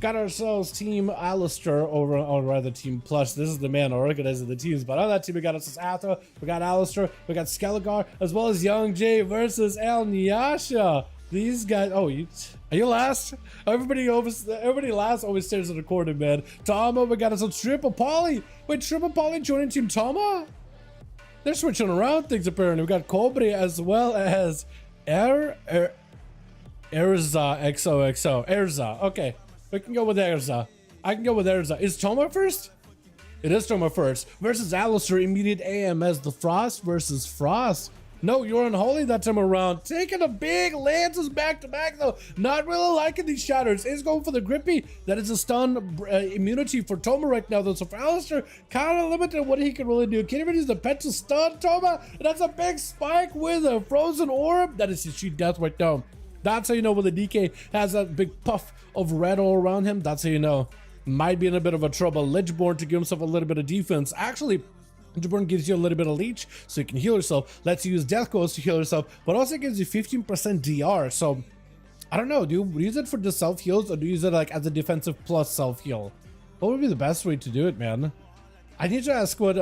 got ourselves Team Alistair over on rather Team Plush. This is the man organizing the teams. But on that team, we got us Athra, we got Alistair, we got Skelligar, as well as Young Jay versus El Nyasha. These guys, oh, are you last? Everybody last always stares at the corner, man. Tama, we got us a Triple Poly. Wait, Triple Poly joining Team Tama? They're switching around things apparently. We got Cobra as well as Erza XOXO. Erza, okay. We can go with Erza. I can go with Erza. Is Toma first? It is Toma first. Versus Alistair, immediate AMS. The Frost versus Frost. No, you're unholy that time around. Taking the big lances back to back though. Not really liking these shatters. Is going for the grippy. That is a stun immunity for Toma right now though. So for Alistair, kind of limited what he can really do. Can't even use the pet to stun Toma. And that's a big spike with a frozen orb. That is his sheet death right now. That's how you know when the DK has that big puff of red all around him. That's how you know. Might be in a bit of a trouble. Lichborn to give himself a little bit of defense. Actually, Lichborn gives you a little bit of leech so you can heal yourself. Lets you use death codes to heal yourself, but also gives you 15% DR. So I don't know. Do you use it for the self heals or do you use it like as a defensive plus self heal? What would be the best way to do it, man? I need to ask what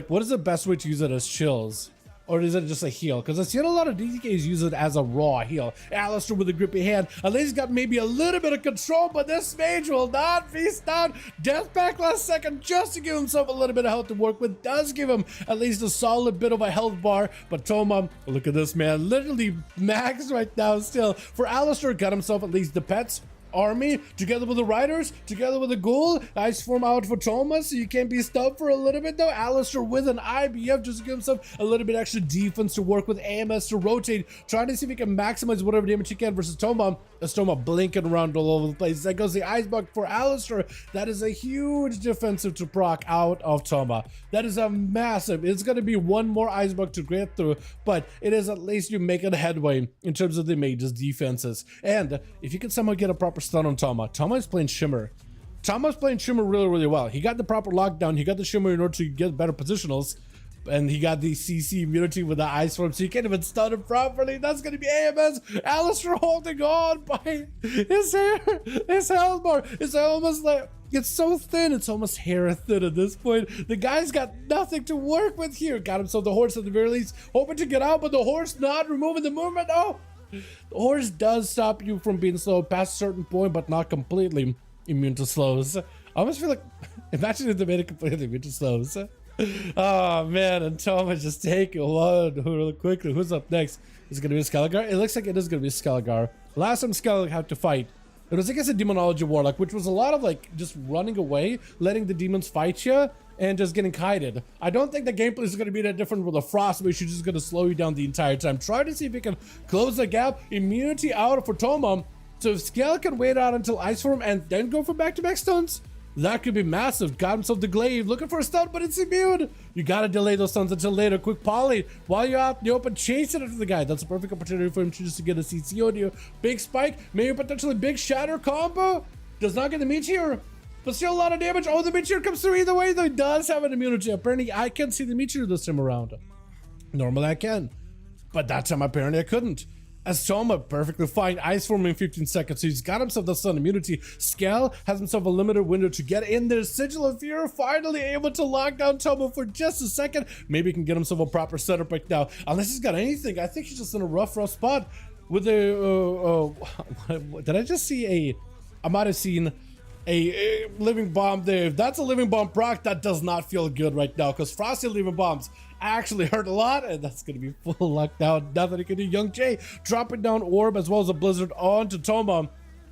what is the best way to use it as chills? Or is it just a heal? Because I've seen a lot of DKs use it as a raw heal. Alistair with a grippy hand. At least he's got maybe a little bit of control, but this mage will not be stunned. Death back last second just to give himself a little bit of health to work with. Does give him at least a solid bit of a health bar. But Toma, look at this man. Literally max right now still. For Alistair, got himself at least the pets. Army together with the riders, together with the ghoul. Ice form out for Toma, so you can't be stunned for a little bit though. Alistair with an IBF just to give himself a little bit extra defense to work with AMS to rotate, trying to see if he can maximize whatever damage he can versus Toma. As Toma blinking around all over the place. That goes the ice bug for Alistair. That is a huge defensive to proc out of Toma. That is a massive. It's going to be one more ice bug to get through, but it is at least you making headway in terms of the mage's defenses. And if you can somehow get a proper stun on Toma. Toma is playing Shimmer. Toma's playing Shimmer really, really well. He got the proper lockdown. He got the Shimmer in order to get better positionals. And he got the CC immunity with the ice form, so you can't even stun him properly. That's going to be AMS. Alistair holding on by his hair. His health bar. It's almost like, it's so thin. It's almost hair thin at this point. The guy's got nothing to work with here. Got himself the horse at the very least. Hoping to get out, but the horse not removing the movement. Oh! The horse does stop you from being slow past a certain point, but not completely immune to slows. I almost feel like, imagine if they made it completely immune to slows. Oh man, and Toma just take one really quickly. Who's up next? Is it going to be Skelligar? It looks like it is going to be Skelligar. Last time Skelligar had to fight, it was, I guess, a Demonology Warlock, which was a lot of like just running away, letting the demons fight you, and just getting kited. I don't think the gameplay is going to be that different with a Frost, which is just going to slow you down the entire time. Try to see if you can close the gap. Immunity out for Toma. So if Skell can wait out until Ice Form and then go for back-to-back stuns, that could be massive. Got himself the glaive, looking for a stun, but it's immune. You gotta delay those stuns until later. Quick poly while you're out in the open, chasing after the guy. That's a perfect opportunity for him to just get a CC on you. Big spike, maybe potentially big shatter combo. Does not get the meteor, but still a lot of damage. Oh, the meteor comes through either way, though. He does have an immunity. Apparently, I can see the meteor this time around. Normally, I can, but that time apparently I couldn't. As Toma perfectly fine, ice form in 15 seconds, so he's got himself the stun immunity. Skell has himself a limited window to get in there. Sigil of Fear finally able to lock down Toma for just a second. Maybe he can get himself a proper setup right now. Unless he's got anything, I think he's just in a rough spot. With a, did I just see a, I might have seen a living bomb there. If that's a living bomb proc, that does not feel good right now, because Frosty living bombs actually hurt a lot, and that's gonna be full lockdown. Nothing he can do. Young Jay dropping down orb as well as a blizzard onto Toma.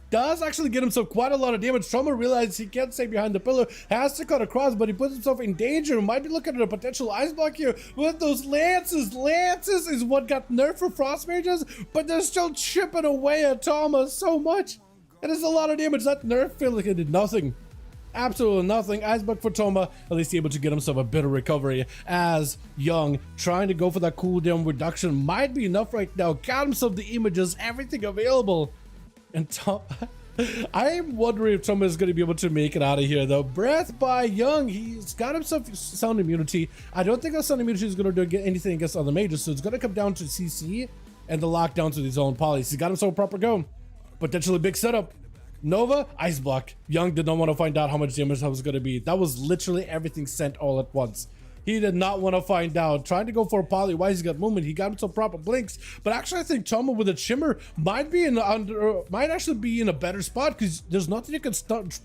Does actually get himself quite a lot of damage. Toma realizes he can't stay behind the pillar, has to cut across, but he puts himself in danger. Might be looking at a potential ice block here with those lances. Lances is what got nerfed for frost mages, but they're still chipping away at Toma so much. It is a lot of damage. That nerf feel like it did nothing. Absolutely nothing. Icebug for Toma, at least able to get himself a bit of recovery, as Young trying to go for that cooldown reduction might be enough right now. Got himself the images, everything available. And Toma, I am wondering if Toma is going to be able to make it out of here though. Breath by Young, he's got himself sound immunity. I don't think that sound immunity is going to do anything against other mages, so it's going to come down to CC and the lockdowns with his own polys. He's got himself a proper go. Potentially big setup. Nova, ice block. Young did not want to find out how much damage that was going to be. That was literally everything sent all at once. He did not want to find out. Trying to go for a poly. Why he's got movement? He got him some proper blinks. But actually, I think Toma with a shimmer might be might actually be in a better spot because there's nothing you can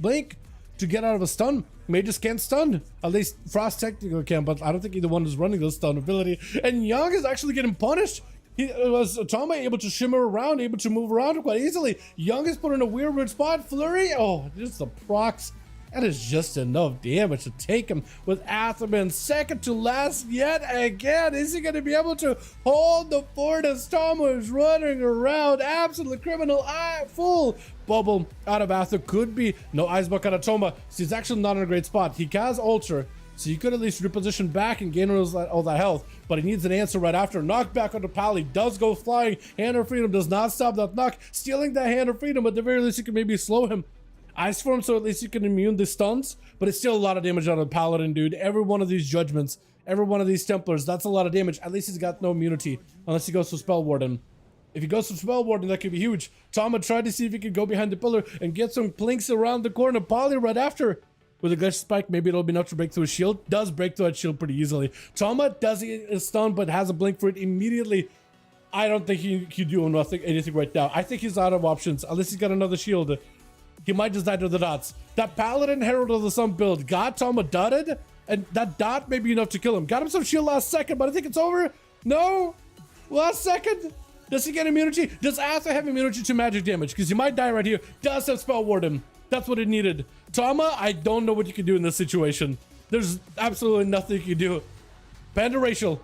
blink to get out of a stun. Mages can't stun. At least Frost technically can, but I don't think either one is running the stun ability. And Young is actually getting punished. He was Toma able to shimmer around, able to move around quite easily. Young is put in a weird spot. Flurry, oh, just the procs. That is just enough damage to take him with Atherman second to last yet again. Is he going to be able to hold the fort as Toma is running around? Absolute criminal. Full bubble out of Ather. Could be no ice bucket out of Toma. So he's actually not in a great spot. He has ultra, so you could at least reposition back and gain all that health, but he needs an answer right after. Knockback on the pally does go flying. Hand of Freedom does not stop that knock. Stealing that Hand of Freedom, but at the very least you can maybe slow him. Ice Form, so at least you can immune the stuns, but it's still a lot of damage out of the Paladin, dude. Every one of these Judgments, every one of these Templars, that's a lot of damage. At least he's got no immunity, unless he goes to Spell Warden. If he goes to Spell Warden, that could be huge. Toma tried to see if he could go behind the pillar and get some plinks around the corner. Poly right after. With a Glitch Spike, maybe it'll be enough to break through his shield. Does break through that shield pretty easily. Toma does get a stun, but has a blink for it immediately. I don't think he can do anything right now. I think he's out of options, unless he's got another shield. He might just die to the dots. That Paladin Herald of the Sun build got Toma dotted, and that dot may be enough to kill him. Got him some shield last second, but I think it's over. No? Last second? Does he get immunity? Does Ather have immunity to magic damage? Because he might die right here. Does have Spell Warden. That's what it needed. Toma, I don't know what you can do in this situation. There's absolutely nothing you can do. Panda Racial.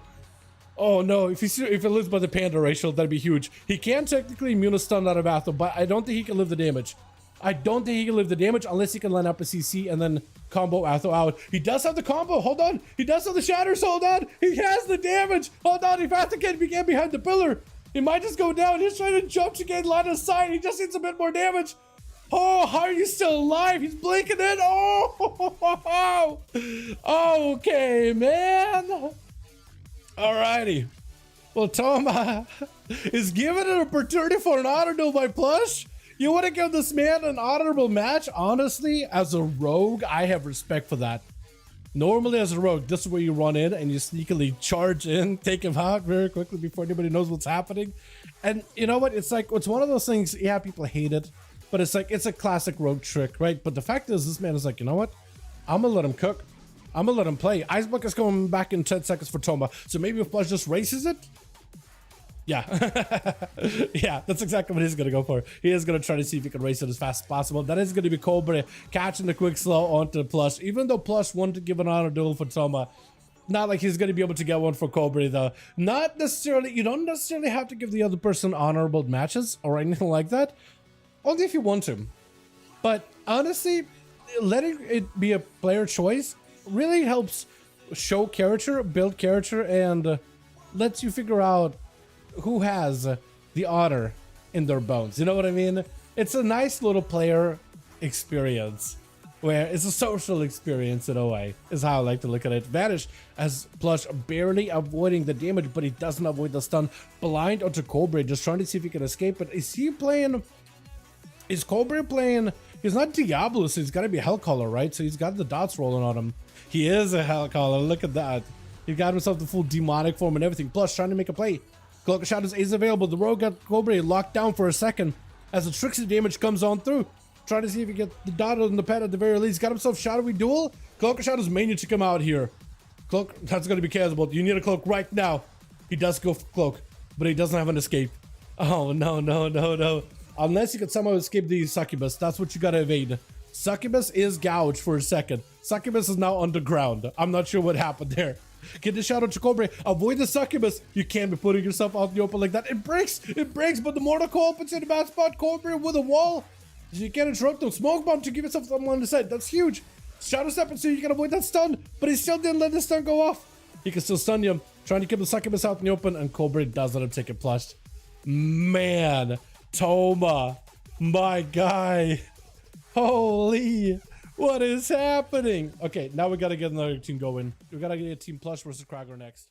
Oh no, if it lives by the Panda Racial, that'd be huge. He can technically immune a stun out of Ather, but I don't think he can live the damage. I don't think he can live the damage unless he can line up a CC and then combo Atho out. He does have the combo. Hold on. He does have the shatters. Hold on. He has the damage. Hold on. If Atho can get behind the pillar, he might just go down. He's trying to jump to gain line of sight. He just needs a bit more damage. Oh, how are you still alive? He's blinking in. Oh, okay, man. Alrighty. Well, Toma is given an opportunity for an honor duel by Plush. You want to give this man an honorable match? Honestly, as a rogue, I have respect for that. Normally, as a rogue, this is where you run in and you sneakily charge in, take him out very quickly before anybody knows what's happening. And you know what? It's like, it's one of those things, yeah, people hate it, but it's like, it's a classic rogue trick, right? But the fact is, this man is like, you know what? I'm going to let him cook. I'm going to let him play. Iceblock is coming back in 10 seconds for Toma. So maybe if Plush just races it, yeah. Yeah, that's exactly what he's going to go for. He is going to try to see if he can race it as fast as possible. That is going to be Cobra catching the quick slow onto Plush. Even though Plush wanted to give an honor duel for Toma, not like he's going to be able to get one for Cobra though. Not necessarily, you don't necessarily have to give the other person honorable matches or anything like that. Only if you want to. But honestly, letting it be a player choice really helps show character, build character, and lets you figure out who has the honor in their bones. You know what I mean? It's a nice little player experience where it's a social experience in a way, is how I like to look at it. Vanish as Plush barely avoiding the damage, but he doesn't avoid the stun. Blind onto Cobra, just trying to see if he can escape. But is he playing? Is Cobra playing? He's not Diablo, so he's got to be Hellcaller, right? So he's got the dots rolling on him. He is a Hellcaller. Look at that. He got himself the full demonic form and everything. Plush trying to make a play. Cloak of Shadows is available. The rogue got Cobra locked down for a second as the Trixie damage comes on through. Trying to see if he gets the dot on the pet at the very least. Got himself Shadowy Duel. Cloak of Shadows may need to come out here. Cloak, that's going to be cancelable. You need a Cloak right now. He does go for Cloak, but he doesn't have an escape. Oh, no, no, no, no. Unless you can somehow escape the Succubus. That's what you got to evade. Succubus is gouged for a second. Succubus is now underground. I'm not sure what happened there. Get the shadow to Cobra. Avoid the Succubus. You can't be putting yourself out in the open like that. It breaks, but the mortal coil puts in a bad spot. Cobra with a wall. You can't interrupt them. Smoke bomb to give yourself someone on the side. That's huge. Shadow step and so you can avoid that stun. But he still didn't let the stun go off. He can still stun you. Trying to keep the Succubus out in the open, and Cobra does let him take it flushed. Man, Toma, my guy. Holy, what is happening? Okay, now we gotta get another team going. We gotta get Team Plush versus Krager next.